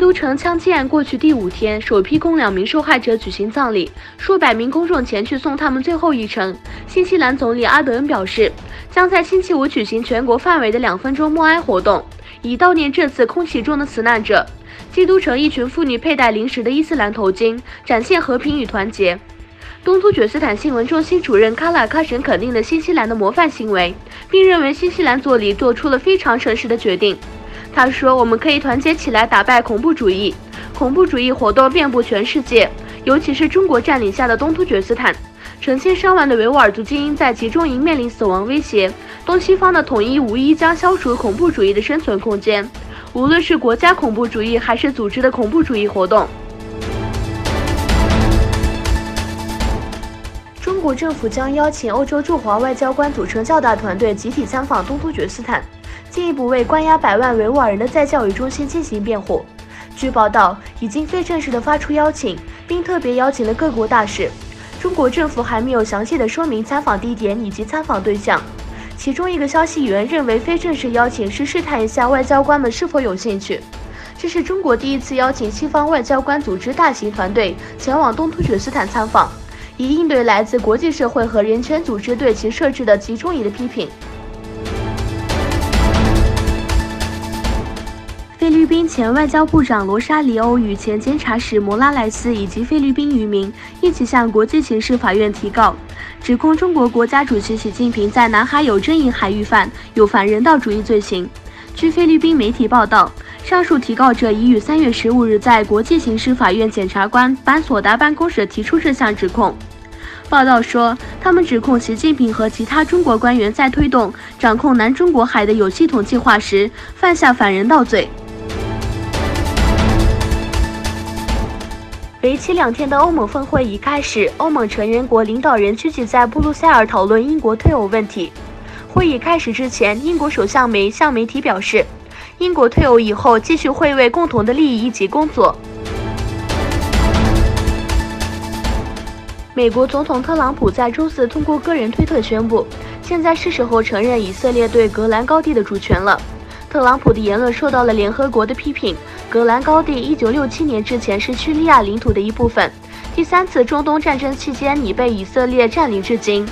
都城枪击案过去第5天，首批共2名受害者举行葬礼，数百名公众前去送他们最后一程。新西兰总理阿德恩表示，将在星期5举行全国范围的2分钟默哀活动，以悼念这次空袭中的死难者。基督城一群妇女佩戴临时的伊斯兰头巾，展现和平与团结。东突厥斯坦新闻中心主任卡拉喀什肯定了新西兰的模范行为，并认为新西兰总理做出了非常诚实的决定。他说，我们可以团结起来打败恐怖主义。恐怖主义活动遍布全世界，尤其是中国占领下的东突厥斯坦。成千上万的维吾尔族精英在集中营面临死亡威胁，东西方的统一无疑将消除恐怖主义的生存空间，无论是国家恐怖主义还是组织的恐怖主义活动。中国政府将邀请欧洲驻华外交官组成较大团队集体参访东突厥斯坦，进一步为关押100万维吾尔人的再教育中心进行辩护。据报道，已经非正式地发出邀请，并特别邀请了各国大使。中国政府还没有详细地说明参访地点以及参访对象。其中一个消息源认为，非正式邀请是试探一下外交官们是否有兴趣。这是中国第一次邀请西方外交官组织大型团队前往东突厥斯坦参访，以应对来自国际社会和人权组织对其设置的集中营的批评。菲律宾前外交部长罗沙里欧与前监察使摩拉莱斯以及菲律宾渔民一起向国际刑事法院提告，指控中国国家主席习近平在南海有争议海域犯有反人道主义罪行。据菲律宾媒体报道，上述提告者已于3月15日在国际刑事法院检察官班索达办公室提出这项指控。报道说，他们指控习近平和其他中国官员在推动掌控南中国海的有系统计划时犯下反人道罪。为期2天的欧盟峰会已开始，欧盟成员国领导人聚集在布鲁塞尔讨论英国退欧问题。会议开始之前，英国首相梅向媒体表示，英国退欧以后继续会为共同的利益一起工作。美国总统特朗普在周4通过个人推特宣布，现在是时候承认以色列对戈兰高地的主权了。特朗普的言论受到了联合国的批评。戈兰高地1967年之前是叙利亚领土的一部分，第3次中东战争期间已被以色列占领至今。